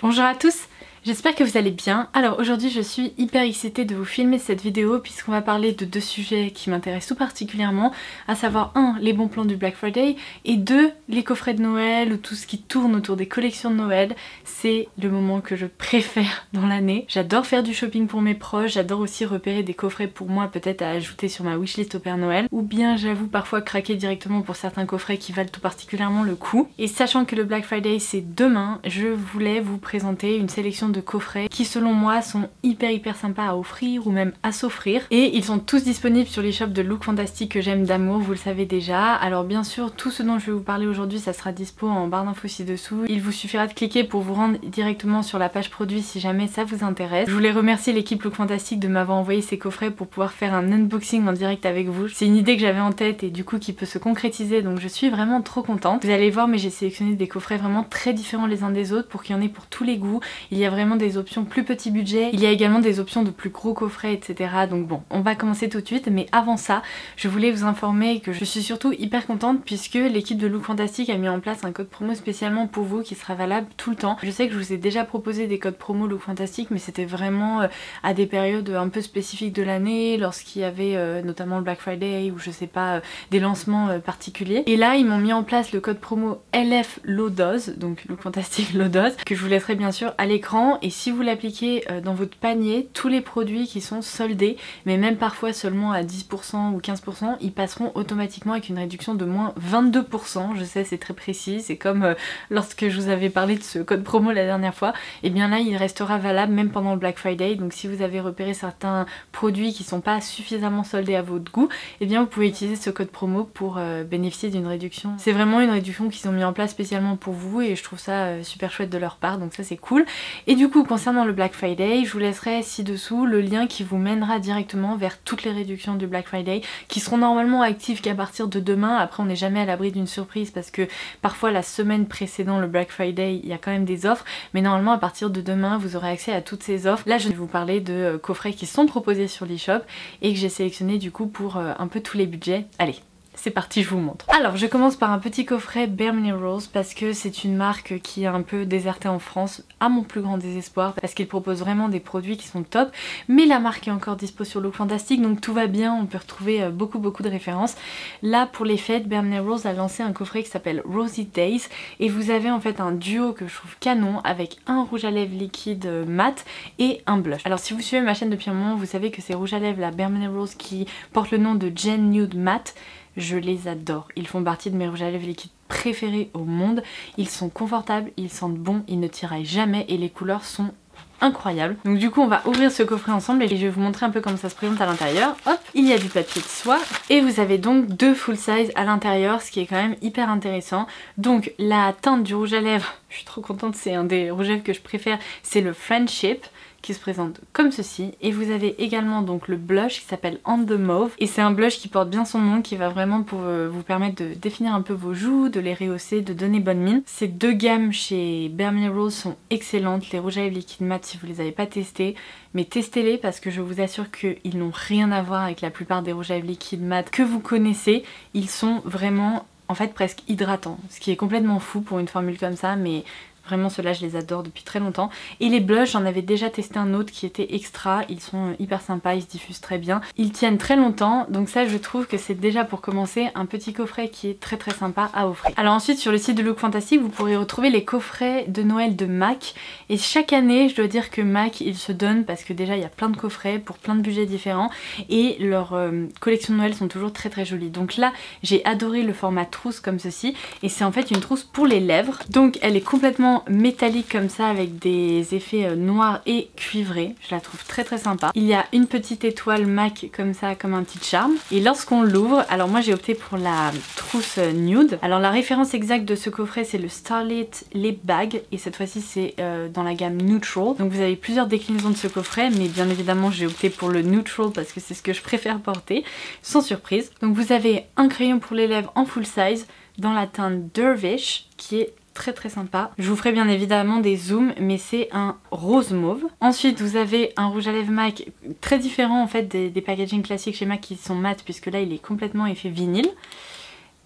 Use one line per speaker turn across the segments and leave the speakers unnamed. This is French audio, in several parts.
Bonjour à tous, j'espère que vous allez bien. Alors aujourd'hui je suis hyper excitée de vous filmer cette vidéo puisqu'on va parler de deux sujets qui m'intéressent tout particulièrement, à savoir 1. Les bons plans du Black Friday et 2. Les coffrets de Noël ou tout ce qui tourne autour des collections de Noël. C'est le moment que je préfère dans l'année. J'adore faire du shopping pour mes proches, j'adore aussi repérer des coffrets pour moi peut-être à ajouter sur ma wishlist au Père Noël, ou bien j'avoue parfois craquer directement pour certains coffrets qui valent tout particulièrement le coup. Et sachant que le Black Friday c'est demain, je voulais vous présenter une sélection de coffrets qui selon moi sont hyper sympas à offrir ou même à s'offrir, et ils sont tous disponibles sur l'e-shop de Look Fantastic que j'aime d'amour, vous le savez déjà. Alors bien sûr tout ce dont je vais vous parler aujourd'hui ça sera dispo en barre d'infos ci-dessous, il vous suffira de cliquer pour vous rendre directement sur la page produit si jamais ça vous intéresse. Je voulais remercier l'équipe Look Fantastic de m'avoir envoyé ces coffrets pour pouvoir faire un unboxing en direct avec vous. C'est une idée que j'avais en tête et du coup qui peut se concrétiser, donc je suis vraiment trop contente. Vous allez voir, mais j'ai sélectionné des coffrets vraiment très différents les uns des autres pour qu'il y en ait pour tous les goûts. Il y a vraiment des options plus petit budget, il y a également des options de plus gros coffrets, etc. Donc bon, on va commencer tout de suite, mais avant ça, je voulais vous informer que je suis surtout hyper contente puisque l'équipe de Look Fantastic a mis en place un code promo spécialement pour vous qui sera valable tout le temps. Je sais que je vous ai déjà proposé des codes promo Look Fantastic, mais c'était vraiment à des périodes un peu spécifiques de l'année, lorsqu'il y avait notamment le Black Friday ou je sais pas, des lancements particuliers. Et là, ils m'ont mis en place le code promo LF Low Dose, donc Look Fantastic Low Dose, que je vous laisserai bien sûr à l'écran. Et si vous l'appliquez dans votre panier, tous les produits qui sont soldés, mais même parfois seulement à 10% ou 15%, ils passeront automatiquement avec une réduction de moins 22%. Je sais, c'est très précis, c'est comme lorsque je vous avais parlé de ce code promo la dernière fois. Et bien là, il restera valable même pendant le Black Friday. Donc si vous avez repéré certains produits qui sont pas suffisamment soldés à votre goût, et bien vous pouvez utiliser ce code promo pour bénéficier d'une réduction. C'est vraiment une réduction qu'ils ont mis en place spécialement pour vous et je trouve ça super chouette de leur part, donc ça c'est cool. Et du coup, concernant le Black Friday, je vous laisserai ci-dessous le lien qui vous mènera directement vers toutes les réductions du Black Friday qui seront normalement actives qu'à partir de demain. Après on n'est jamais à l'abri d'une surprise parce que parfois la semaine précédant le Black Friday il y a quand même des offres, mais normalement à partir de demain vous aurez accès à toutes ces offres. Là je vais vous parler de coffrets qui sont proposés sur l'e-shop et que j'ai sélectionné du coup pour un peu tous les budgets. Allez, c'est parti, je vous montre. Alors je commence par un petit coffret Bare Minerals parce que c'est une marque qui est un peu désertée en France, à mon plus grand désespoir, parce qu'ils proposent vraiment des produits qui sont top, mais la marque est encore dispo sur Look Fantastic, donc tout va bien, on peut retrouver beaucoup de références. Là pour les fêtes, Bare Minerals a lancé un coffret qui s'appelle Rosy Days et vous avez en fait un duo que je trouve canon avec un rouge à lèvres liquide mat et un blush. Alors si vous suivez ma chaîne depuis un moment, vous savez que ces rouges à lèvres, la Bare Minerals qui portent le nom de Gen Nude Matte, je les adore. Ils font partie de mes rouges à lèvres liquides préférés au monde. Ils sont confortables, ils sentent bon, ils ne tiraillent jamais et les couleurs sont incroyables. Donc du coup on va ouvrir ce coffret ensemble et je vais vous montrer un peu comment ça se présente à l'intérieur. Hop, il y a du papier de soie et vous avez donc deux full size à l'intérieur, ce qui est quand même hyper intéressant. Donc la teinte du rouge à lèvres, je suis trop contente, c'est un des rouges à lèvres que je préfère, c'est le Friendship qui se présente comme ceci, et vous avez également donc le blush qui s'appelle On The Mauve et c'est un blush qui porte bien son nom, qui va vraiment pour vous permettre de définir un peu vos joues, de les rehausser, de donner bonne mine. Ces deux gammes chez Bare Minerals sont excellentes, les rouges à lèvres liquides mat si vous les avez pas testés, mais testez-les parce que je vous assure qu'ils n'ont rien à voir avec la plupart des rouges à lèvres liquides mat que vous connaissez. Ils sont vraiment en fait presque hydratants, ce qui est complètement fou pour une formule comme ça, mais vraiment ceux-là je les adore depuis très longtemps. Et les blushs, j'en avais déjà testé un autre qui était extra, ils sont hyper sympas, ils se diffusent très bien, ils tiennent très longtemps, donc ça je trouve que c'est déjà pour commencer un petit coffret qui est très sympa à offrir. Alors ensuite sur le site de Look Fantastic vous pourrez retrouver les coffrets de Noël de MAC, et chaque année je dois dire que MAC ils se donnent parce que déjà il y a plein de coffrets pour plein de budgets différents et leurs collections de Noël sont toujours très jolies. Donc là j'ai adoré le format trousse comme ceci, et c'est en fait une trousse pour les lèvres, donc elle est complètement métallique comme ça avec des effets noirs et cuivrés. Je la trouve très sympa. Il y a une petite étoile MAC comme ça, comme un petit charme. Et lorsqu'on l'ouvre, alors moi j'ai opté pour la trousse nude. Alors la référence exacte de ce coffret c'est le Starlit Lip Bag et cette fois-ci c'est dans la gamme Neutral. Donc vous avez plusieurs déclinaisons de ce coffret, mais bien évidemment j'ai opté pour le Neutral parce que c'est ce que je préfère porter, sans surprise. Donc vous avez un crayon pour les lèvres en full size dans la teinte Dervish qui est très sympa. Je vous ferai bien évidemment des zooms, mais c'est un rose mauve. Ensuite vous avez un rouge à lèvres MAC très différent en fait des packaging classiques chez MAC qui sont mat, puisque là il est complètement effet vinyle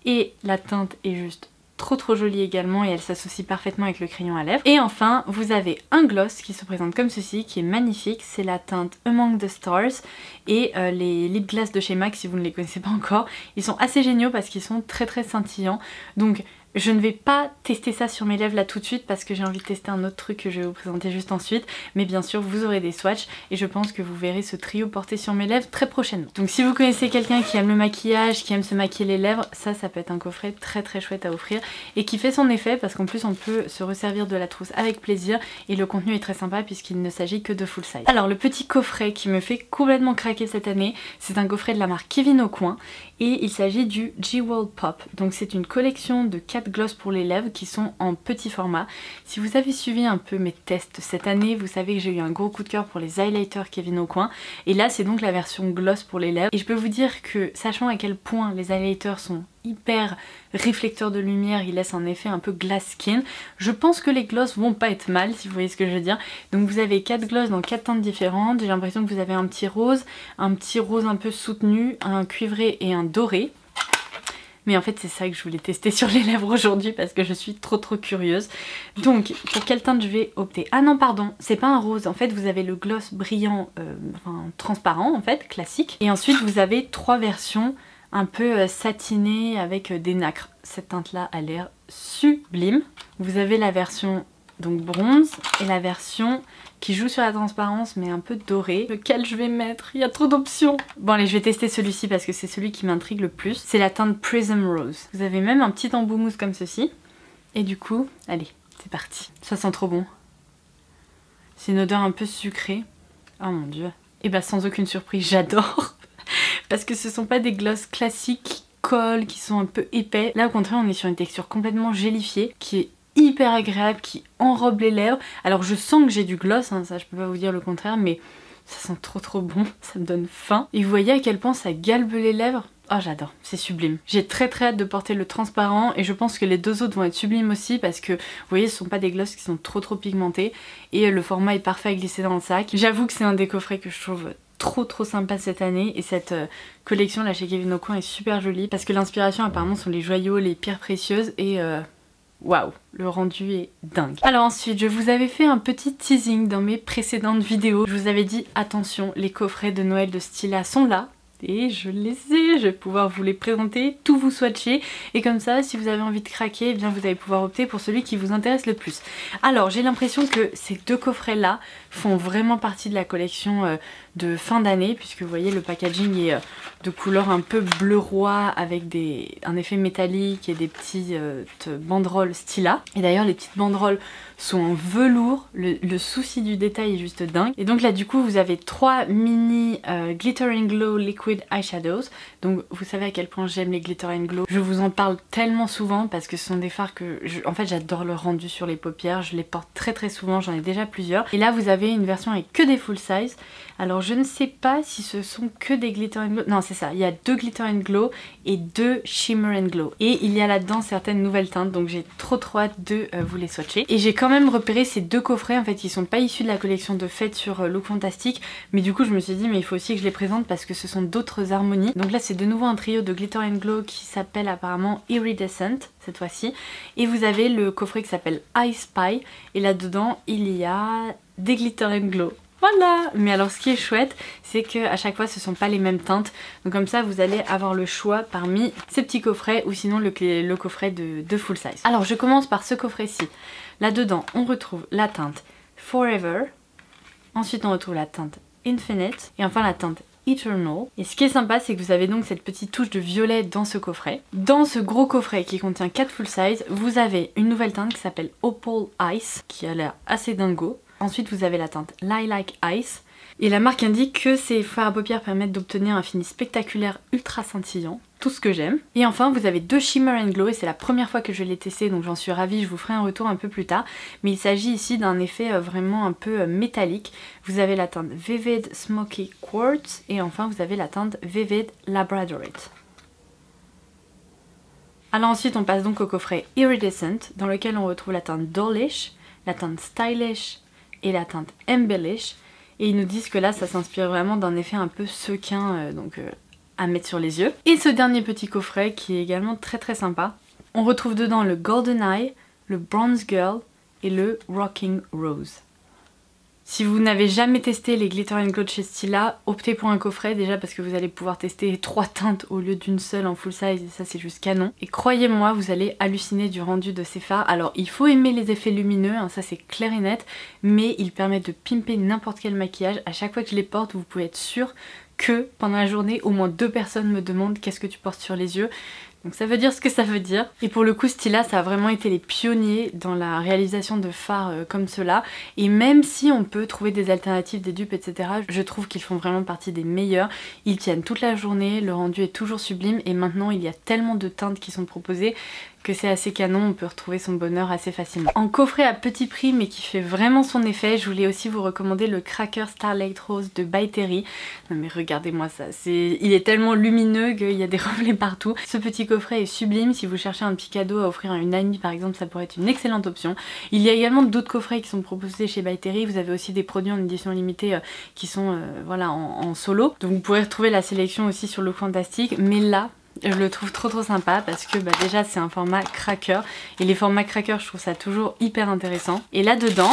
et la teinte est juste trop jolie également et elle s'associe parfaitement avec le crayon à lèvres. Et enfin vous avez un gloss qui se présente comme ceci, qui est magnifique, c'est la teinte Among the Stars et les lip gloss de chez MAC si vous ne les connaissez pas encore. Ils sont assez géniaux parce qu'ils sont très scintillants, donc je ne vais pas tester ça sur mes lèvres là tout de suite parce que j'ai envie de tester un autre truc que je vais vous présenter juste ensuite, mais bien sûr vous aurez des swatchs et je pense que vous verrez ce trio porté sur mes lèvres très prochainement. Donc si vous connaissez quelqu'un qui aime le maquillage, qui aime se maquiller les lèvres, ça peut être un coffret très chouette à offrir et qui fait son effet parce qu'en plus on peut se resservir de la trousse avec plaisir et le contenu est très sympa puisqu'il ne s'agit que de full size. Alors le petit coffret qui me fait complètement craquer cette année, c'est un coffret de la marque Kevyn Aucoin et il s'agit du Jewel Pop. Donc c'est une collection de 4 gloss pour les lèvres qui sont en petit format. Si vous avez suivi un peu mes tests cette année, vous savez que j'ai eu un gros coup de cœur pour les highlighters Kevyn Aucoin et là c'est donc la version gloss pour les lèvres et je peux vous dire que sachant à quel point les highlighters sont hyper réflecteurs de lumière, ils laissent un effet un peu glass skin, je pense que les gloss vont pas être mal si vous voyez ce que je veux dire. Donc vous avez 4 gloss dans 4 teintes différentes, j'ai l'impression que vous avez un petit rose un peu soutenu, un cuivré et un doré. Mais en fait c'est ça que je voulais tester sur les lèvres aujourd'hui parce que je suis trop curieuse. Donc pour quelle teinte je vais opter? Ah non pardon, c'est pas un rose, en fait vous avez le gloss brillant, enfin transparent en fait, classique. Et ensuite vous avez 3 versions un peu satinées avec des nacres. Cette teinte là a l'air sublime. Vous avez la version donc bronze et la version qui joue sur la transparence mais un peu dorée. Lequel je vais mettre? Il y a trop d'options. Bon allez, je vais tester celui-ci parce que c'est celui qui m'intrigue le plus. C'est la teinte Prism Rose. Vous avez même un petit embout mousse comme ceci. Et du coup, allez, c'est parti. Ça sent trop bon. C'est une odeur un peu sucrée. Oh mon dieu. Et bah sans aucune surprise, j'adore. Parce que ce sont pas des gloss classiques qui collent, qui sont un peu épais. Là au contraire, on est sur une texture complètement gélifiée qui est hyper agréable, qui enrobe les lèvres. Alors je sens que j'ai du gloss, hein, ça je peux pas vous dire le contraire, mais ça sent trop bon, ça me donne faim. Et vous voyez à quel point ça galbe les lèvres. Oh j'adore, c'est sublime. J'ai très hâte de porter le transparent et je pense que les deux autres vont être sublimes aussi parce que vous voyez ce sont pas des gloss qui sont trop pigmentés et le format est parfait à glisser dans le sac. J'avoue que c'est un des coffrets que je trouve trop sympa cette année et cette collection là chez Kevyn Aucoin est super jolie parce que l'inspiration apparemment sont les joyaux, les pierres précieuses et waouh, le rendu est dingue. Alors ensuite, je vous avais fait un petit teasing dans mes précédentes vidéos. Je vous avais dit attention, les coffrets de Noël de Stila sont là. Et je les ai, je vais pouvoir vous les présenter, tout vous swatcher et comme ça si vous avez envie de craquer, eh bien vous allez pouvoir opter pour celui qui vous intéresse le plus. Alors j'ai l'impression que ces deux coffrets là font vraiment partie de la collection de fin d'année puisque vous voyez le packaging est de couleur un peu bleu roi avec un effet métallique et des petites banderoles Stila. Et d'ailleurs les petites banderoles sont en velours, le souci du détail est juste dingue. Et donc là du coup vous avez 3 mini Glitter and Glow Liquid Eyeshadows. Donc vous savez à quel point j'aime les Glitter and Glow. Je vous en parle tellement souvent parce que ce sont des fards que en fait j'adore le rendu sur les paupières. Je les porte très souvent, j'en ai déjà plusieurs. Et là vous avez une version avec que des full size. Alors je ne sais pas si ce sont que des Glitter and Glow. Non c'est ça, il y a 2 Glitter and Glow et 2 Shimmer and Glow. Et il y a là-dedans certaines nouvelles teintes donc j'ai trop hâte de vous les swatcher. Et j'ai quand même repéré ces deux coffrets en fait qui sont pas issus de la collection de fête sur Look Fantastic. Mais du coup je me suis dit mais il faut aussi que je les présente parce que ce sont d'autres harmonies. Donc là c'est de nouveau un trio de Glitter and Glow qui s'appelle apparemment Iridescent cette fois-ci. Et vous avez le coffret qui s'appelle I Spy et là-dedans il y a des Glitter and Glow. Voilà. Mais alors ce qui est chouette c'est que à chaque fois ce sont pas les mêmes teintes donc comme ça vous allez avoir le choix parmi ces petits coffrets ou sinon le coffret de full size. Alors je commence par ce coffret-ci. Là dedans on retrouve la teinte Forever, ensuite on retrouve la teinte Infinite et enfin la teinte Eternal. Et ce qui est sympa c'est que vous avez donc cette petite touche de violet dans ce coffret. Dans ce gros coffret qui contient 4 full size vous avez une nouvelle teinte qui s'appelle Opal Ice qui a l'air assez dingo. Ensuite vous avez la teinte Lilac Ice et la marque indique que ces fards à paupières permettent d'obtenir un fini spectaculaire ultra scintillant, tout ce que j'aime. Et enfin vous avez 2 Shimmer and Glow et c'est la première fois que je l'ai testé donc j'en suis ravie, je vous ferai un retour un peu plus tard. Mais il s'agit ici d'un effet vraiment un peu métallique. Vous avez la teinte Vivid Smoky Quartz et enfin vous avez la teinte Vivid Labradorite. Alors ensuite on passe donc au coffret Iridescent dans lequel on retrouve la teinte Dollish, la teinte Stylish et la teinte Embellish et ils nous disent que là ça s'inspire vraiment d'un effet un peu sequin à mettre sur les yeux. Et ce dernier petit coffret qui est également très sympa On retrouve dedans le Golden Eye, le Bronze Girl et le Rocking Rose. Si vous n'avez jamais testé les Glitter & Glow de chez Stila, optez pour un coffret déjà parce que vous allez pouvoir tester 3 teintes au lieu d'une seule en full size et ça c'est juste canon. Et croyez-moi, vous allez halluciner du rendu de ces fards. Alors il faut aimer les effets lumineux, hein, ça c'est clair et net, mais ils permettent de pimper n'importe quel maquillage. À chaque fois que je les porte, vous pouvez être sûr que pendant la journée, au moins 2 personnes me demandent qu'est-ce que tu portes sur les yeux. Donc ça veut dire ce que ça veut dire. Et pour le coup, Stila, ça a vraiment été les pionniers dans la réalisation de fards comme cela. Et même si on peut trouver des alternatives, des dupes, etc., je trouve qu'ils font vraiment partie des meilleurs. Ils tiennent toute la journée, le rendu est toujours sublime. Et maintenant, il y a tellement de teintes qui sont proposées que c'est assez canon, on peut retrouver son bonheur assez facilement. En coffret à petit prix mais qui fait vraiment son effet, je voulais aussi vous recommander le Cracker Starlight Rose de By Terry. Non mais regardez-moi ça, il est tellement lumineux qu'il y a des reflets partout. Ce petit coffret est sublime, si vous cherchez un petit cadeau à offrir à une amie par exemple, ça pourrait être une excellente option. Il y a également d'autres coffrets qui sont proposés chez By Terry, vous avez aussi des produits en édition limitée qui sont voilà, en solo. Donc vous pourrez retrouver la sélection aussi sur Look Fantastic, mais là, je le trouve trop sympa parce que déjà c'est un format cracker et les formats cracker je trouve ça toujours hyper intéressant. Et là dedans,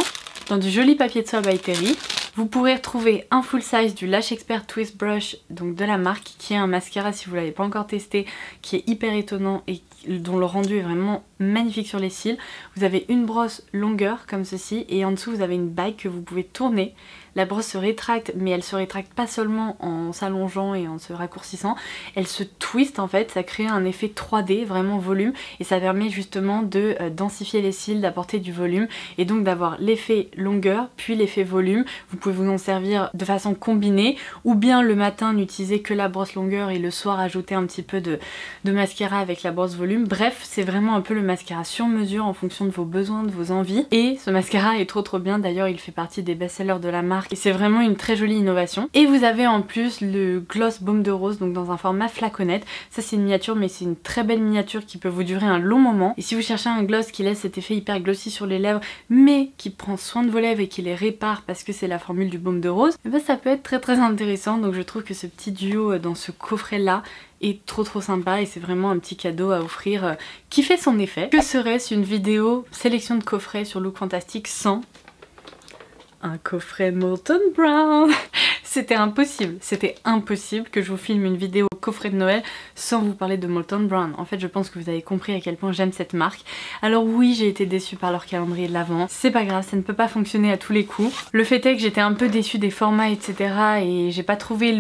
dans du joli papier de soie By Terry, vous pourrez retrouver un full size du Lash Expert Twist Brush, donc de la marque, qui est un mascara si vous l'avez pas encore testé, qui est hyper étonnant et dont le rendu est vraiment magnifique sur les cils. Vous avez une brosse longueur comme ceci et en dessous vous avez une bague que vous pouvez tourner. La brosse se rétracte, mais elle se rétracte pas seulement en s'allongeant et en se raccourcissant, elle se twist en fait, ça crée un effet 3D, vraiment volume, et ça permet justement de densifier les cils, d'apporter du volume, et donc d'avoir l'effet longueur, puis l'effet volume. Vous pouvez vous en servir de façon combinée, ou bien le matin n'utiliser que la brosse longueur et le soir ajouter un petit peu de mascara avec la brosse volume. Bref, c'est vraiment un peu le mascara sur mesure en fonction de vos besoins, de vos envies, et ce mascara est trop bien, d'ailleurs il fait partie des best-sellers de la marque, et c'est vraiment une très jolie innovation. Et vous avez en plus le Gloss Baume de Rose, donc dans un format flaconnette. Ça c'est une miniature, mais c'est une très belle miniature qui peut vous durer un long moment. Et si vous cherchez un gloss qui laisse cet effet hyper glossy sur les lèvres, mais qui prend soin de vos lèvres et qui les répare parce que c'est la formule du Baume de Rose, et ben ça peut être très intéressant. Donc je trouve que ce petit duo dans ce coffret là est trop sympa et c'est vraiment un petit cadeau à offrir qui fait son effet. Que serait-ce une vidéo sélection de coffrets sur Look Fantastic sans un coffret Molton Brown? C'était impossible que je vous filme une vidéo coffret de Noël sans vous parler de Molton Brown. En fait je pense que vous avez compris à quel point j'aime cette marque. Alors oui, j'ai été déçue par leur calendrier de l'Avent, c'est pas grave, ça ne peut pas fonctionner à tous les coups. Le fait est que j'étais un peu déçue des formats etc et j'ai pas trouvé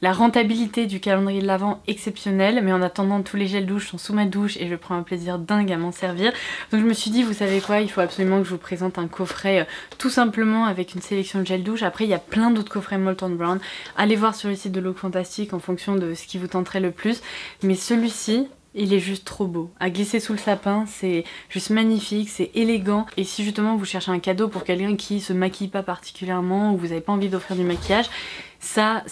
la rentabilité du calendrier de l'Avent exceptionnelle, mais en attendant tous les gels douche sont sous ma douche et je prends un plaisir dingue à m'en servir. Donc je me suis dit, vous savez quoi, il faut absolument que je vous présente un coffret tout simplement avec une sélection de gels douche. Après il y a plein d'autres coffrets Molton Brown, allez voir sur le site de Look Fantastic en fonction de ce qui vous tenterait le plus, mais celui-ci, il est juste trop beau. À glisser sous le sapin, c'est juste magnifique, c'est élégant. Et si justement vous cherchez un cadeau pour quelqu'un qui se maquille pas particulièrement ou vous n'avez pas envie d'offrir du maquillage, ça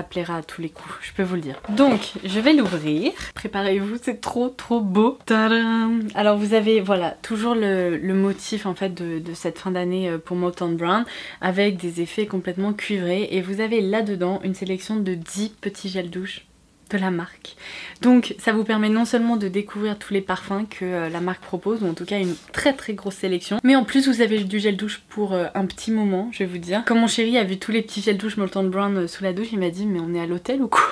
plaira à tous les coups, je peux vous le dire. Donc je vais l'ouvrir, préparez-vous, c'est trop beau. Tadam! Alors vous avez voilà toujours le motif en fait de cette fin d'année pour Molton Brown avec des effets complètement cuivrés et vous avez là-dedans une sélection de 10 petits gels douche de la marque. Donc ça vous permet non seulement de découvrir tous les parfums que la marque propose, ou en tout cas une très grosse sélection, mais en plus vous avez du gel douche pour un petit moment, je vais vous dire. Quand mon chéri a vu tous les petits gels douche Molton Brown sous la douche, il m'a dit mais on est à l'hôtel ou quoi?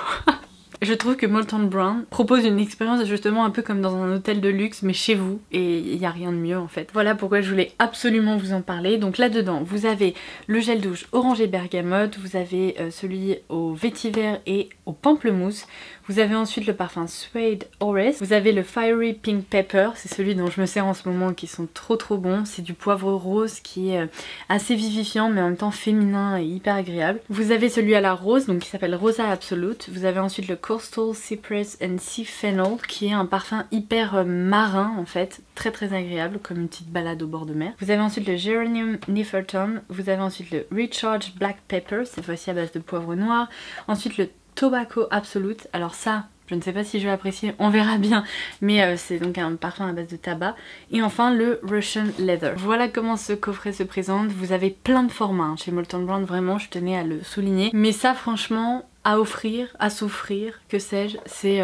Je trouve que Molton Brown propose une expérience justement un peu comme dans un hôtel de luxe mais chez vous et il n'y a rien de mieux en fait. Voilà pourquoi je voulais absolument vous en parler. Donc là dedans vous avez le gel douche orangé bergamote, vous avez celui au vétiver et au pamplemousse, vous avez ensuite le parfum Suede Orris, vous avez le Fiery Pink Pepper, c'est celui dont je me sers en ce moment qui sont trop bons, c'est du poivre rose qui est assez vivifiant mais en même temps féminin et hyper agréable. Vous avez celui à la rose donc qui s'appelle Rosa Absolute, vous avez ensuite le Coastal Cypress and Sea Fennel qui est un parfum hyper marin en fait, très agréable comme une petite balade au bord de mer. Vous avez ensuite le Geranium Nefertum, vous avez ensuite le Recharge Black Pepper, cette fois-ci à base de poivre noir, ensuite le Tobacco Absolute, alors ça je ne sais pas si je vais apprécier, on verra bien, mais c'est donc un parfum à base de tabac. Et enfin le Russian Leather. Voilà comment ce coffret se présente. Vous avez plein de formats hein. Chez Molton Brown, vraiment je tenais à le souligner. Mais ça franchement, à offrir, à s'offrir, que sais-je, c'est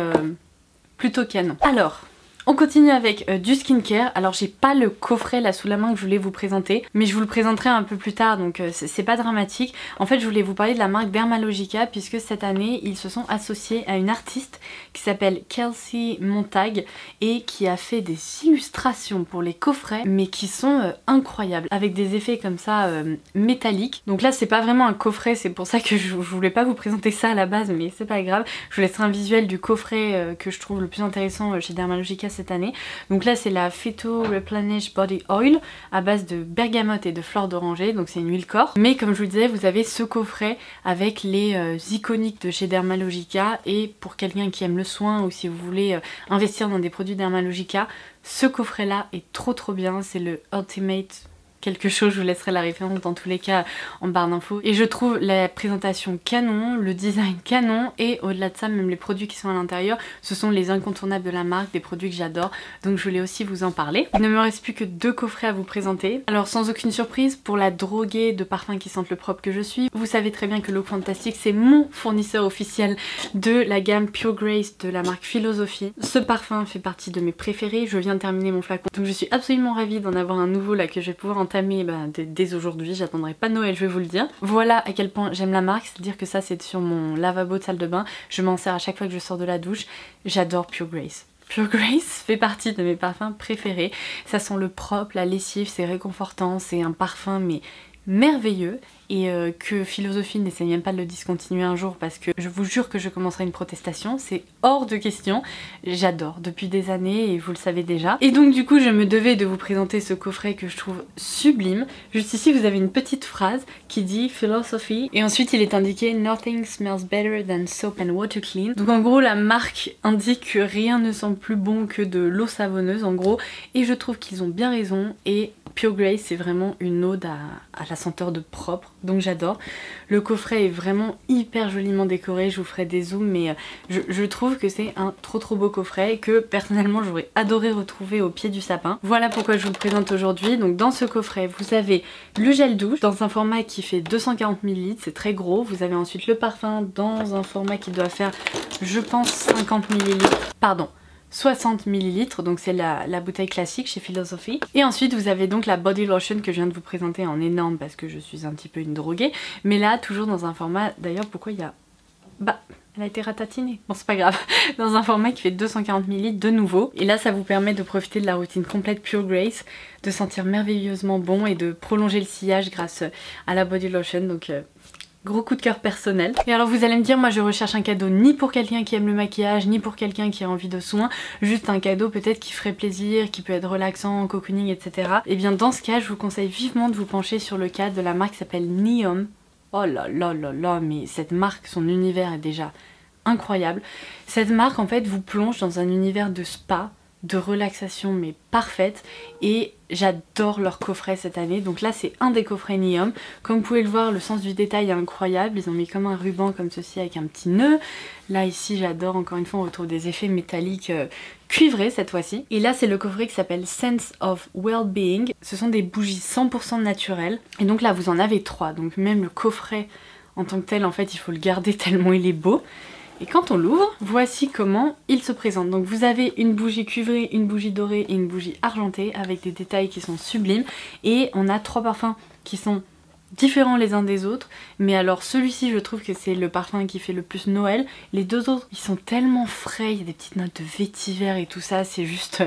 plutôt canon. Alors, On continue avec du skincare. Alors j'ai pas le coffret là sous la main que je voulais vous présenter, mais je vous le présenterai un peu plus tard, donc c'est pas dramatique. En fait je voulais vous parler de la marque Dermalogica, puisque cette année ils se sont associés à une artiste qui s'appelle Kelsey Montag et qui a fait des illustrations pour les coffrets, mais qui sont incroyables, avec des effets comme ça métalliques. Donc là c'est pas vraiment un coffret, c'est pour ça que je voulais pas vous présenter ça à la base, mais c'est pas grave. Je vous laisserai un visuel du coffret que je trouve le plus intéressant chez Dermalogica cette année. Donc là c'est la Phyto Replenish Body Oil à base de bergamote et de fleurs d'oranger, donc c'est une huile corps. Mais comme je vous disais, vous avez ce coffret avec les iconiques de chez Dermalogica, et pour quelqu'un qui aime le soin ou si vous voulez investir dans des produits Dermalogica, ce coffret là est trop bien. C'est le Ultimate quelque chose, je vous laisserai la référence dans tous les cas en barre d'infos. Et je trouve la présentation canon, le design canon, et au-delà de ça, même les produits qui sont à l'intérieur, ce sont les incontournables de la marque, des produits que j'adore, donc je voulais aussi vous en parler. Il ne me reste plus que 2 coffrets à vous présenter. Alors sans aucune surprise, pour la droguée de parfums qui sentent le propre que je suis, vous savez très bien que Look Fantastic c'est mon fournisseur officiel de la gamme Pure Grace de la marque Philosophy. Ce parfum fait partie de mes préférés, je viens de terminer mon flacon, donc je suis absolument ravie d'en avoir un nouveau là que je vais pouvoir entamer dès aujourd'hui. J'attendrai pas Noël, je vais vous le dire. Voilà à quel point j'aime la marque, c'est-à-dire que ça c'est sur mon lavabo de salle de bain, je m'en sers à chaque fois que je sors de la douche. J'adore Pure Grace. Pure Grace fait partie de mes parfums préférés. Ça sent le propre, la lessive, c'est réconfortant, c'est un parfum mais merveilleux, et que Philosophy n'essaye même pas de le discontinuer un jour, parce que je vous jure que je commencerai une protestation, c'est hors de question. J'adore depuis des années et vous le savez déjà. Et donc du coup je me devais de vous présenter ce coffret que je trouve sublime. Juste ici vous avez une petite phrase qui dit Philosophy, et ensuite il est indiqué Nothing smells better than soap and water clean. Donc en gros la marque indique que rien ne sent plus bon que de l'eau savonneuse en gros, et je trouve qu'ils ont bien raison. Et Pure Grace c'est vraiment une ode à la senteur de propre, donc j'adore. Le coffret est vraiment hyper joliment décoré, je vous ferai des zooms, mais je trouve que c'est un trop beau coffret que personnellement j'aurais adoré retrouver au pied du sapin. Voilà pourquoi je vous le présente aujourd'hui. Donc dans ce coffret vous avez le gel douche dans un format qui fait 240 ml, c'est très gros. Vous avez ensuite le parfum dans un format qui doit faire je pense 50 ml, pardon, 60 ml, donc c'est la bouteille classique chez Philosophy. Et ensuite vous avez donc la body lotion que je viens de vous présenter en énorme parce que je suis un petit peu une droguée, mais là toujours dans un format, d'ailleurs pourquoi il y a... bah elle a été ratatinée, bon c'est pas grave, dans un format qui fait 240 ml de nouveau. Et là ça vous permet de profiter de la routine complète Pure Grace, de sentir merveilleusement bon et de prolonger le sillage grâce à la body lotion, donc gros coup de cœur personnel. Et alors vous allez me dire, moi je recherche un cadeau ni pour quelqu'un qui aime le maquillage, ni pour quelqu'un qui a envie de soins, juste un cadeau peut-être qui ferait plaisir, qui peut être relaxant, cocooning, etc. Et bien dans ce cas, je vous conseille vivement de vous pencher sur le cas de la marque qui s'appelle Neom. Oh là là là là, mais cette marque, son univers est déjà incroyable. Cette marque en fait vous plonge dans un univers de spa, de relaxation mais parfaite, et j'adore leur coffret cette année. Donc là c'est un des coffrets Neom, comme vous pouvez le voir le sens du détail est incroyable, ils ont mis comme un ruban comme ceci avec un petit nœud. Là ici j'adore, encore une fois on retrouve des effets métalliques cuivrés cette fois-ci. Et là c'est le coffret qui s'appelle Sense of Well-Being, ce sont des bougies 100% naturelles, et donc là vous en avez 3, donc même le coffret en tant que tel en fait il faut le garder tellement il est beau. Et quand on l'ouvre, voici comment il se présente. Donc vous avez une bougie cuivrée, une bougie dorée et une bougie argentée avec des détails qui sont sublimes. Et on a 3 parfums qui sont différents les uns des autres, mais alors celui-ci je trouve que c'est le parfum qui fait le plus Noël. Les 2 autres ils sont tellement frais, il y a des petites notes de vétiver et tout ça, c'est juste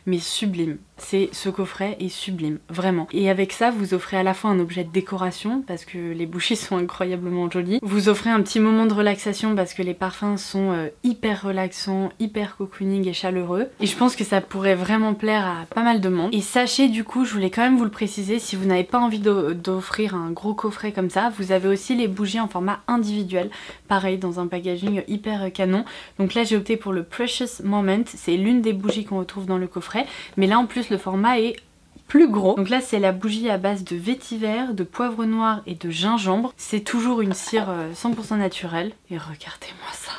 mais sublime. Ce coffret est sublime, vraiment. Et avec ça vous offrez à la fois un objet de décoration parce que les bougies sont incroyablement jolies, vous offrez un petit moment de relaxation parce que les parfums sont hyper relaxants, hyper cocooning et chaleureux, et je pense que ça pourrait vraiment plaire à pas mal de monde. Et sachez du coup, je voulais quand même vous le préciser, si vous n'avez pas envie d'offrir un gros coffret comme ça, vous avez aussi les bougies en format individuel, pareil dans un packaging hyper canon. Donc là j'ai opté pour le Precious Moment, c'est l'une des bougies qu'on retrouve dans le coffret, mais là en plus le format est plus gros. Donc là c'est la bougie à base de vétiver, de poivre noir et de gingembre. C'est toujours une cire 100% naturelle. Et regardez-moi ça.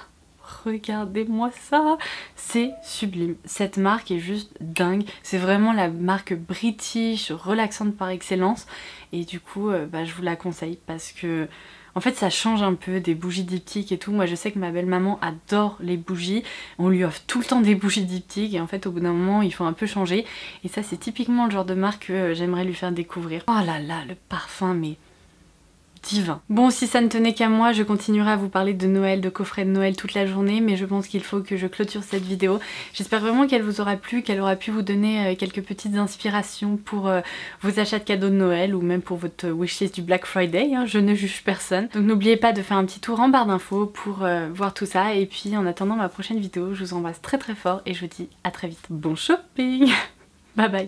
Regardez-moi ça, c'est sublime. Cette marque est juste dingue. C'est vraiment la marque british relaxante par excellence. et du coup je vous la conseille parce que en fait ça change un peu des bougies diptyques et tout. Moi je sais que ma belle maman adore les bougies, on lui offre tout le temps des bougies diptyques et en fait au bout d'un moment il faut un peu changer, et ça c'est typiquement le genre de marque que j'aimerais lui faire découvrir. Oh là là, le parfum mais divin. Bon, si ça ne tenait qu'à moi, je continuerai à vous parler de Noël, de coffrets de Noël toute la journée, mais je pense qu'il faut que je clôture cette vidéo. J'espère vraiment qu'elle vous aura plu, qu'elle aura pu vous donner quelques petites inspirations pour vos achats de cadeaux de Noël ou même pour votre wishlist du Black Friday, hein, je ne juge personne. Donc n'oubliez pas de faire un petit tour en barre d'infos pour voir tout ça, et puis en attendant ma prochaine vidéo, je vous embrasse très très fort et je vous dis à très vite. Bon shopping. Bye bye.